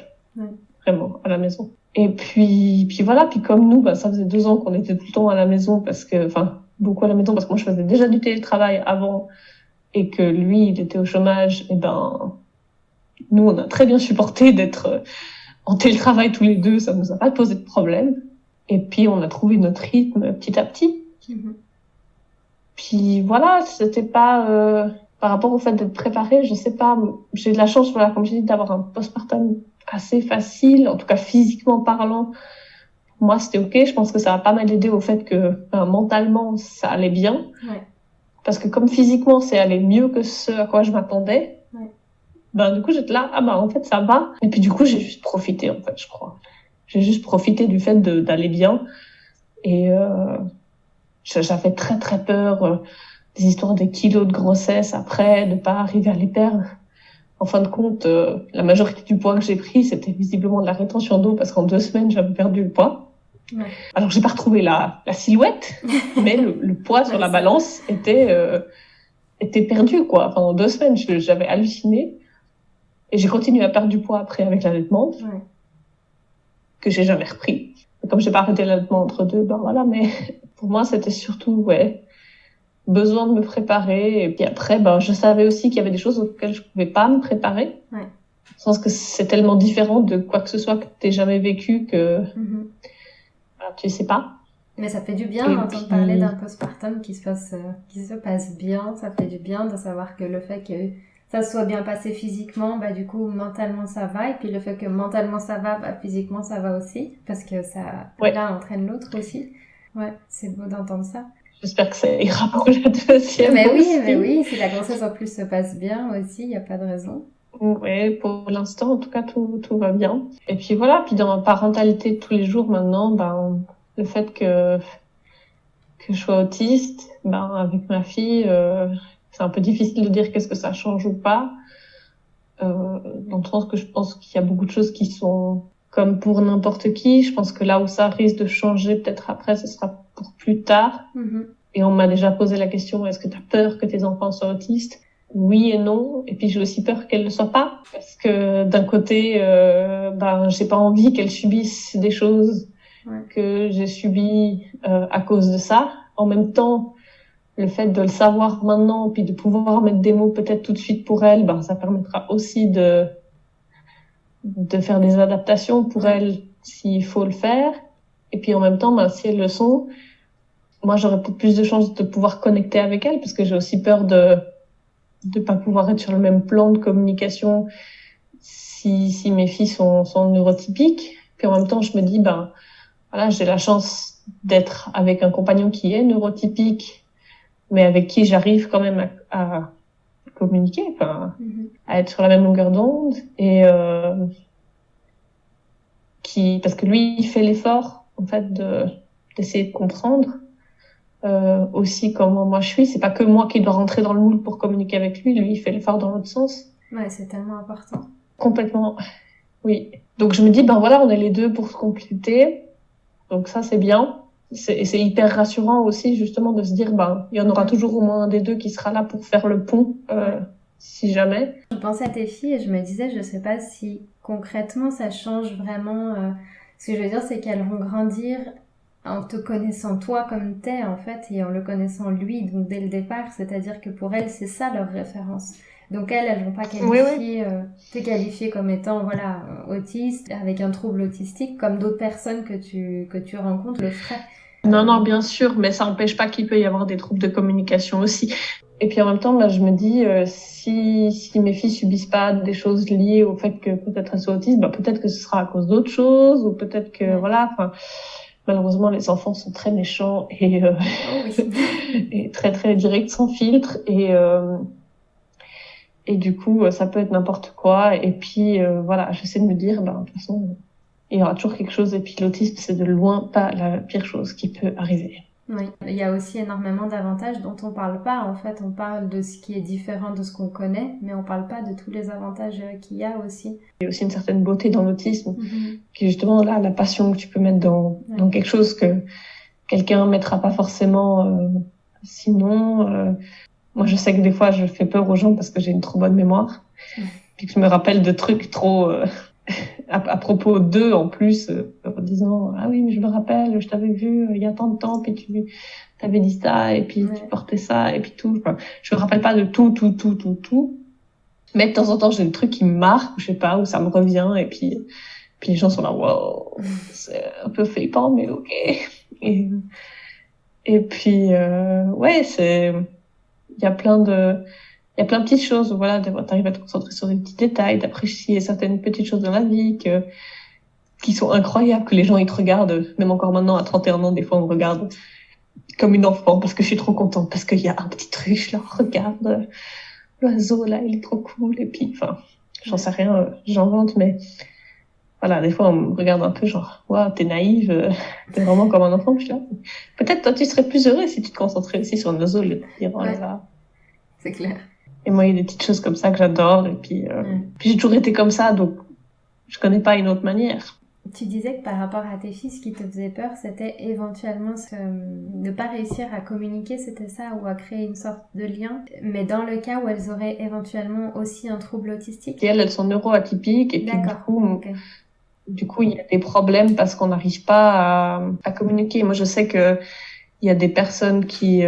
Vraiment, à la maison. Et puis voilà. Puis comme nous, ça faisait 2 ans qu'on était tout le temps à la maison beaucoup à la maison parce que moi, je faisais déjà du télétravail avant et que lui, il était au chômage. Et nous, on a très bien supporté d'être en télétravail tous les deux. Ça nous a pas posé de problème. Et puis, on a trouvé notre rythme petit à petit. Puis voilà, c'était pas par rapport au fait d'être préparée, je sais pas, j'ai de la chance, voilà, comme j'ai dit, d'avoir un postpartum assez facile, en tout cas physiquement parlant. Moi, c'était ok. Je pense que ça a pas mal aidé au fait que mentalement, ça allait bien. parce que comme physiquement c'est allé mieux que ce à quoi je m'attendais, du coup j'étais là, en fait ça va. Et puis du coup j'ai juste profité en fait, je crois. J'ai juste profité du fait d'aller bien. Et j'avais très très peur des histoires de kilos de grossesse après, de pas arriver à les perdre. En fin de compte, la majorité du poids que j'ai pris, c'était visiblement de la rétention d'eau parce qu'en 2 semaines, j'avais perdu le poids. Ouais. Alors, j'ai pas retrouvé la silhouette, mais le poids sur la balance était perdu, quoi. Enfin, en 2 semaines, j'avais halluciné. Et j'ai continué à perdre du poids après avec l'allaitement, que j'ai jamais repris. Et comme j'ai pas arrêté l'allaitement entre deux, voilà, mais pour moi, c'était surtout, besoin de me préparer. Et puis après, je savais aussi qu'il y avait des choses auxquelles je pouvais pas me préparer. Ouais. Je pense que c'est tellement différent de quoi que ce soit que t'aies jamais vécu que tu sais pas. Mais ça fait du bien d'entendre parler d'un postpartum qui se passe bien. Ça fait du bien de savoir que le fait que ça se soit bien passé physiquement, du coup, mentalement, ça va. Et puis le fait que mentalement, ça va, physiquement, ça va aussi. Parce que l'un entraîne l'autre aussi. Ouais, c'est beau d'entendre ça. J'espère que ça ira pour la deuxième. Mais oui, si la grossesse en plus se passe bien aussi, il n'y a pas de raison. Oui, pour l'instant, en tout cas, tout va bien. Et puis voilà, puis dans ma parentalité de tous les jours maintenant, le fait que je sois autiste, avec ma fille, c'est un peu difficile de dire qu'est-ce que ça change ou pas. Dans le sens que je pense qu'il y a beaucoup de choses qui sont comme pour n'importe qui. Je pense que là où ça risque de changer peut-être après, ce sera pour plus tard. Mm-hmm. Et on m'a déjà posé la question, est-ce que tu as peur que tes enfants soient autistes? Oui et non. Et puis j'ai aussi peur qu'elles ne le soient pas. Parce que d'un côté, j'ai pas envie qu'elles subissent des choses que j'ai subies à cause de ça. En même temps, le fait de le savoir maintenant, puis de pouvoir mettre des mots peut-être tout de suite pour elles, ça permettra aussi de faire des adaptations pour elles s'il faut le faire. Et puis en même temps, si elles le sont, moi j'aurais peut-être plus de chances de pouvoir connecter avec elles, parce que j'ai aussi peur de pas pouvoir être sur le même plan de communication si mes filles sont neurotypiques. Puis en même temps, je me dis, j'ai la chance d'être avec un compagnon qui est neurotypique, mais avec qui j'arrive quand même à communiquer, à être sur la même longueur d'onde, et parce que lui, il fait l'effort, en fait, d'essayer de comprendre aussi comment moi je suis. C'est pas que moi qui dois rentrer dans le moule pour communiquer avec lui. Lui, il fait l'effort dans l'autre sens. Ouais, c'est tellement important. Complètement. Oui. Donc je me dis, on est les deux pour se compléter. Donc ça, c'est bien. C'est hyper rassurant aussi, justement, de se dire, il y en aura toujours au moins un des deux qui sera là pour faire le pont, si jamais. Je pensais à tes filles et je me disais, je sais pas si concrètement ça change vraiment. Ce que je veux dire, c'est qu'elles vont grandir en te connaissant toi comme t'es, en fait, et en le connaissant lui, donc dès le départ. C'est-à-dire que pour elles, c'est ça leur référence. Donc elles vont pas te qualifier comme étant autiste, avec un trouble autistique, comme d'autres personnes que tu rencontres le feraient. Non, bien sûr, mais ça n'empêche pas qu'il peut y avoir des troubles de communication aussi. Et puis en même temps, je me dis, si mes filles subissent pas des choses liées au fait que peut-être elles soient autistes, peut-être que ce sera à cause d'autres choses, ou peut-être que malheureusement les enfants sont très méchants et et très très directs, sans filtre, et du coup ça peut être n'importe quoi. Et puis j'essaie de me dire, de toute façon il y aura toujours quelque chose, et puis l'autisme, c'est de loin pas la pire chose qui peut arriver. Oui, il y a aussi énormément d'avantages dont on parle pas. En fait, on parle de ce qui est différent de ce qu'on connaît, mais on parle pas de tous les avantages qu'il y a aussi. Il y a aussi une certaine beauté dans l'autisme, qui est justement là, la passion que tu peux mettre dans quelque chose que quelqu'un mettra pas forcément sinon. Moi, je sais que des fois, je fais peur aux gens parce que j'ai une trop bonne mémoire, puis que je me rappelle de trucs trop... à propos d'eux en plus, en disant ah oui mais je me rappelle, je t'avais vu il y a tant de temps, puis tu t'avais dit ça, et puis tu portais ça, et puis tout. Je me rappelle pas de tout, mais de temps en temps j'ai des trucs qui me marquent, je sais pas, où ça me revient, et puis les gens sont là wow, c'est un peu flippant mais ok. Et puis c'est, il y a plein de petites choses, t'arrives à te concentrer sur des petits détails, d'apprécier certaines petites choses dans la vie qui sont incroyables, que les gens ils te regardent, même encore maintenant à 31 ans, des fois on me regarde comme une enfant parce que je suis trop contente, parce qu'il y a un petit truc, je leur regarde, l'oiseau là, il est trop cool, et puis, enfin, j'en sais rien, j'invente, mais voilà, des fois on me regarde un peu genre, waouh, t'es naïve, t'es vraiment comme un enfant, je suis là. Peut-être toi tu serais plus heureux si tu te concentrais aussi sur l'oiseau, le dire, oh là là. C'est clair. Et moi, il y a des petites choses comme ça que j'adore, et puis j'ai toujours été comme ça, donc je connais pas une autre manière. Tu disais que par rapport à tes filles, ce qui te faisait peur, c'était éventuellement ne pas réussir à communiquer, c'était ça, ou à créer une sorte de lien. Mais dans le cas où elles auraient éventuellement aussi un trouble autistique. Et elles sont neuroatypiques, et puis du coup, il y a des problèmes parce qu'on n'arrive pas à communiquer. Moi, je sais que il y a des personnes qui...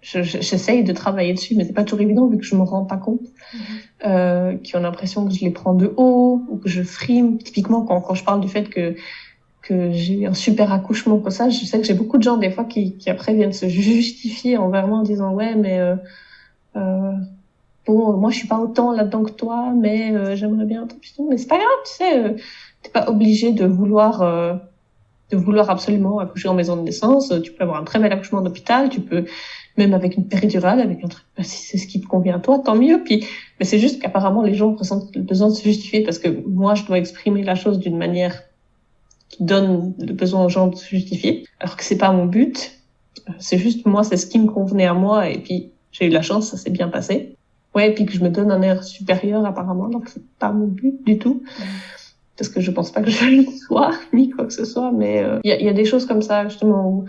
j'essaye de travailler dessus, mais c'est pas toujours évident vu que je me rends pas compte. Qui ont l'impression que je les prends de haut ou que je frime. Typiquement, quand je parle du fait que j'ai un super accouchement comme ça, je sais que j'ai beaucoup de gens des fois qui après viennent se justifier envers moi en disant ouais, mais bon, moi je suis pas autant là-dedans que toi, mais j'aimerais bien. Mais c'est pas grave, tu sais, t'es pas obligé de vouloir absolument accoucher en maison de naissance. Tu peux avoir un très bel accouchement d'hôpital, tu peux même avec une péridurale, avec un truc, si c'est ce qui te convient à toi, tant mieux. Puis, mais c'est juste qu'apparemment les gens ressentent le besoin de se justifier parce que moi je dois exprimer la chose d'une manière qui donne le besoin aux gens de se justifier, alors que c'est pas mon but. C'est juste moi, c'est ce qui me convenait à moi, et puis j'ai eu la chance, ça s'est bien passé. Ouais, et puis que je me donne un air supérieur apparemment, donc c'est pas mon but du tout. Parce que je pense pas que je le sois, ni quoi que ce soit, mais il y a des choses comme ça justement où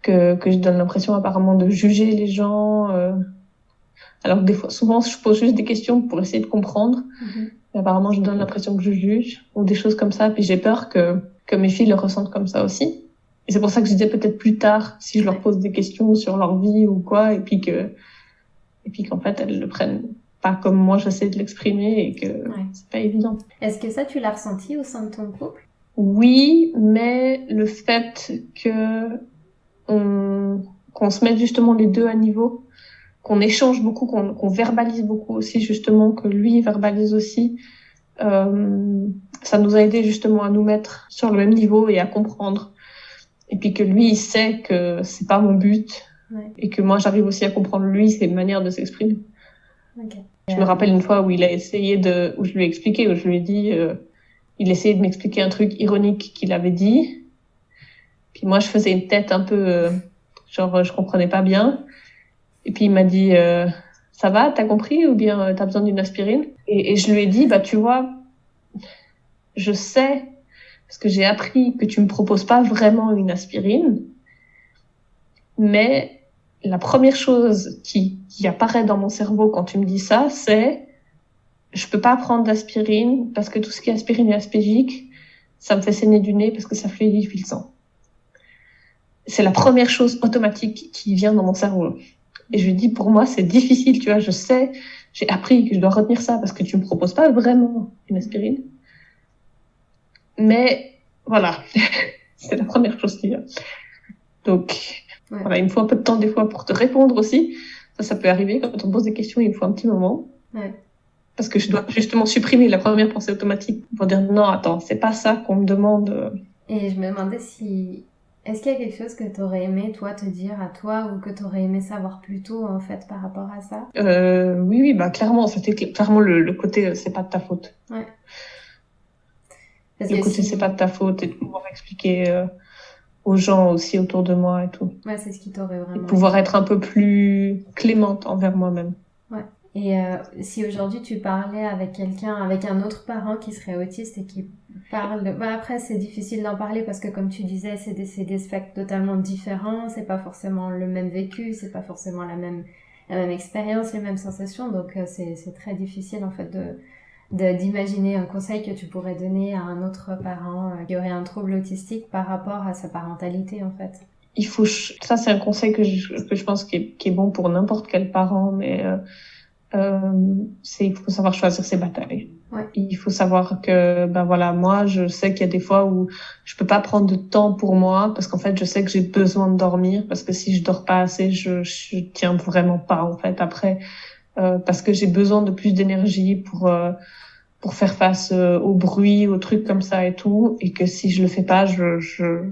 que je donne l'impression apparemment de juger les gens, alors que des fois, souvent je pose juste des questions pour essayer de comprendre, mais apparemment je donne l'impression que je juge, ou des choses comme ça, puis j'ai peur que mes filles le ressentent comme ça aussi. Et c'est pour ça que je disais peut-être plus tard, si je leur pose des questions sur leur vie ou quoi, et puis qu'en fait elles le prennent pas comme moi j'essaie de l'exprimer, et que c'est pas évident. Est-ce que ça tu l'as ressenti au sein de ton couple? Oui, mais le fait qu'on se mette justement les deux à niveau, qu'on échange beaucoup, qu'on verbalise beaucoup aussi, justement, que lui verbalise aussi, ça nous a aidé justement à nous mettre sur le même niveau et à comprendre. Et puis que lui, il sait que c'est pas mon but, et que moi, j'arrive aussi à comprendre lui, ses manières de s'exprimer. Je me rappelle une fois où il a essayé où je lui ai expliqué, où je lui ai dit, il essayait de m'expliquer un truc ironique qu'il avait dit. Puis moi, je faisais une tête un peu, genre, je comprenais pas bien. Et puis il m'a dit, ça va, t'as compris, ou bien t'as besoin d'une aspirine? Et je lui ai dit, bah tu vois, je sais, parce que j'ai appris que tu me proposes pas vraiment une aspirine, mais la première chose qui apparaît dans mon cerveau quand tu me dis ça, c'est, je peux pas prendre d'aspirine parce que tout ce qui est aspirine et aspégique, ça me fait saigner du nez parce que ça fluidifie le sang. C'est la première chose automatique qui vient dans mon cerveau. Et je lui dis, pour moi, c'est difficile, tu vois, je sais, j'ai appris que je dois retenir ça parce que tu me proposes pas vraiment une aspirine. Mais, voilà, c'est la première chose qui vient. Donc, voilà, il me faut un peu de temps des fois pour te répondre aussi. Ça peut arriver quand on pose des questions, il me faut un petit moment. Parce que je dois justement supprimer la première pensée automatique pour dire, non, attends, c'est pas ça qu'on me demande. Et je me demandais est-ce qu'il y a quelque chose que t'aurais aimé, toi, te dire à toi, ou que t'aurais aimé savoir plus tôt, en fait, par rapport à ça? Oui, bah, clairement, c'était clairement le côté, c'est pas de ta faute. Le côté, c'est pas de ta faute, et de pouvoir expliquer aux gens aussi autour de moi et tout. Ouais, c'est ce qui t'aurait vraiment... Et de pouvoir être un peu plus clémente envers moi-même. Et si aujourd'hui tu parlais avec quelqu'un, avec un autre parent qui serait autiste et qui parle... après, c'est difficile d'en parler parce que, comme tu disais, c'est des spectres totalement différents, c'est pas forcément le même vécu, c'est pas forcément la même expérience, les mêmes sensations, donc c'est très difficile, en fait, d'imaginer un conseil que tu pourrais donner à un autre parent qui aurait un trouble autistique par rapport à sa parentalité, en fait. Ça, c'est un conseil que je pense qui est bon pour n'importe quel parent, mais... il faut savoir choisir ses batailles. Il faut savoir que, ben voilà, moi, je sais qu'il y a des fois où je peux pas prendre de temps pour moi parce qu'en fait, je sais que j'ai besoin de dormir parce que si je dors pas assez, je tiens vraiment pas, en fait, après, parce que j'ai besoin de plus d'énergie pour faire face au bruit, aux trucs comme ça et tout, et que si je le fais pas, je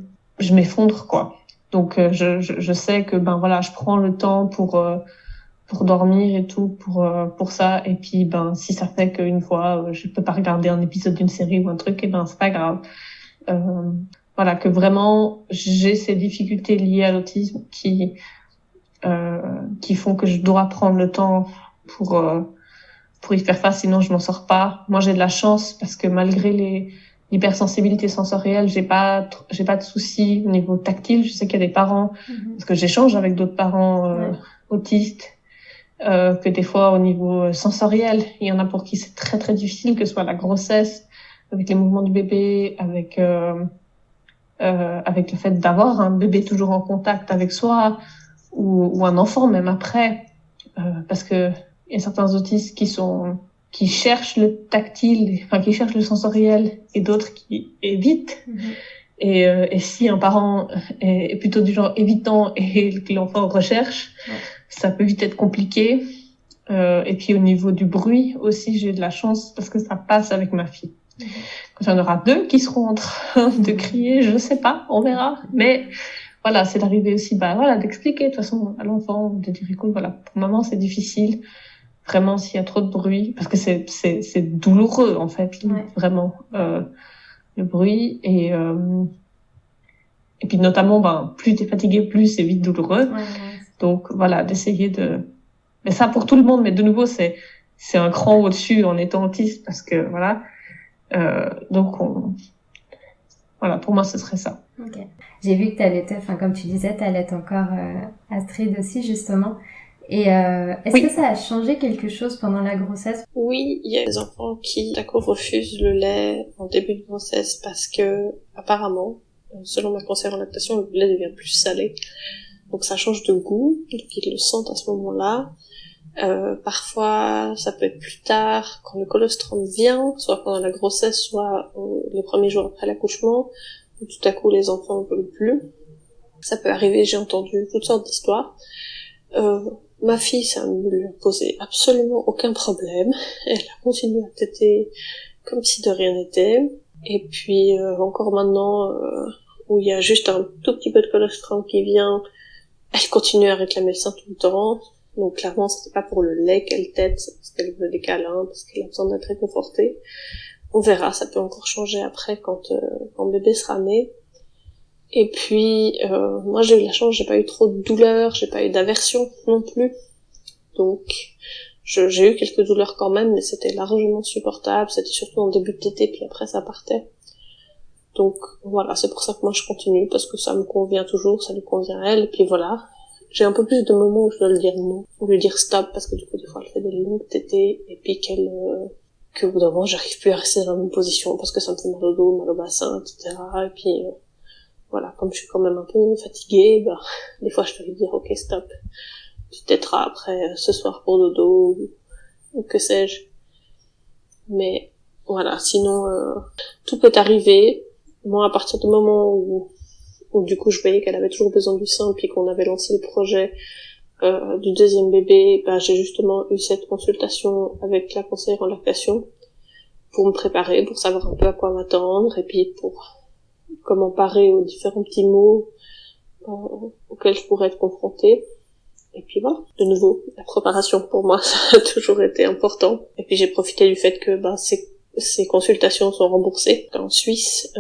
m'effondre, quoi. Donc je sais que ben voilà, je prends le temps pour dormir et tout pour ça. Et puis ben si ça fait qu'une fois je peux pas regarder un épisode d'une série ou un truc, et ben c'est pas grave. Voilà, que vraiment j'ai ces difficultés liées à l'autisme qui font que je dois prendre le temps pour y faire face, sinon je m'en sors pas. Moi j'ai de la chance parce que malgré l'hypersensibilité sensorielle, j'ai pas de soucis au niveau tactile. Je sais qu'il y a des parents, parce que j'échange avec d'autres parents autistes, que des fois au niveau sensoriel, il y en a pour qui c'est très très difficile, que ce soit la grossesse, avec les mouvements du bébé, avec le fait d'avoir un bébé toujours en contact avec soi, ou un enfant même après, parce que il y a certains autistes qui cherchent le tactile, enfin qui cherchent le sensoriel, et d'autres qui évitent. Et si un parent est plutôt du genre évitant et que l'enfant recherche, ça peut vite être compliqué. Et puis au niveau du bruit aussi, j'ai de la chance parce que ça passe avec ma fille. Quand il y en aura deux qui seront en train de crier, je sais pas, on verra. Mais voilà, c'est d'arriver aussi, d'expliquer de toute façon à l'enfant, de dire écoute, voilà, pour maman c'est difficile, vraiment s'il y a trop de bruit, parce que c'est douloureux en fait, vraiment le bruit, et puis notamment, plus t'es fatigué, plus c'est vite douloureux. Donc voilà, d'essayer mais ça pour tout le monde, mais de nouveau c'est un cran au-dessus en étant autiste, parce que voilà, donc voilà, pour moi ce serait ça. Okay. J'ai vu que t'allaitais, comme tu disais, t'allaites encore Astrid aussi justement. Et est-ce que ça a changé quelque chose pendant la grossesse? Oui, il y a des enfants qui d'accord refusent le lait en début de grossesse parce que apparemment, selon ma conseillère en lactation, le lait devient plus salé. Donc ça change de goût, donc ils le sentent à ce moment-là. Parfois, ça peut être plus tard, quand le colostrum vient, soit pendant la grossesse, soit les premiers jours après l'accouchement, où tout à coup les enfants ne veulent plus. Ça peut arriver, j'ai entendu toutes sortes d'histoires. Ma fille, ça ne lui a posé absolument aucun problème. Elle a continué à téter comme si de rien n'était. Et puis encore maintenant, où il y a juste un tout petit peu de colostrum qui vient, elle continue à réclamer le sein tout le temps. Donc clairement, c'était pas pour le lait qu'elle tète, c'est parce qu'elle veut des câlins, parce qu'elle a besoin d'être réconfortée. On verra, ça peut encore changer après quand bébé sera né. Et puis moi j'ai eu la chance, j'ai pas eu trop de douleurs, j'ai pas eu d'aversion non plus. Donc j'ai eu quelques douleurs quand même, mais c'était largement supportable, c'était surtout en début de tétée, puis après ça partait. Donc voilà, c'est pour ça que moi je continue, parce que ça me convient toujours, ça lui convient à elle, et puis voilà. J'ai un peu plus de moments où je dois lui dire non, ou lui dire stop, parce que du coup des fois elle fait des longues tétées, et puis qu'au bout d'un moment j'arrive plus à rester dans la même position, parce que ça me fait mal au dos, mal au bassin, etc. Et puis voilà, comme je suis quand même un peu fatiguée, des fois je dois lui dire ok stop, tu t'aideras après ce soir pour dodo, ou que sais-je. Mais voilà, sinon tout peut arriver. Moi, à partir du moment où du coup je voyais qu'elle avait toujours besoin du sein, puis qu'on avait lancé le projet du deuxième bébé, j'ai justement eu cette consultation avec la conseillère en lactation pour me préparer, pour savoir un peu à quoi m'attendre, et puis pour comment parer aux différents petits mots auxquels je pourrais être confrontée. Et puis voilà, de nouveau, la préparation pour moi, ça a toujours été important. Et puis j'ai profité du fait que ces consultations sont remboursées en Suisse.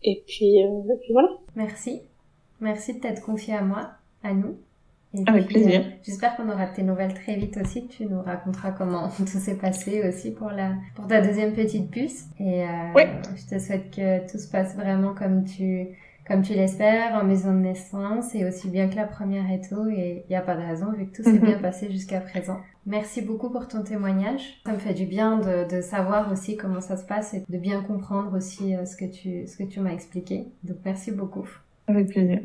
Et puis voilà. Merci de t'être confiée à moi, à nous. Et avec plaisir. J'espère qu'on aura de tes nouvelles très vite aussi, que tu nous raconteras comment tout s'est passé aussi pour ta deuxième petite puce. Et je te souhaite que tout se passe vraiment comme tu l'espères, en maison de naissance, et aussi bien que la première et tout, et il n'y a pas de raison vu que tout s'est bien passé jusqu'à présent. Merci beaucoup pour ton témoignage. Ça me fait du bien de savoir aussi comment ça se passe et de bien comprendre aussi ce que tu m'as expliqué. Donc merci beaucoup. Avec plaisir.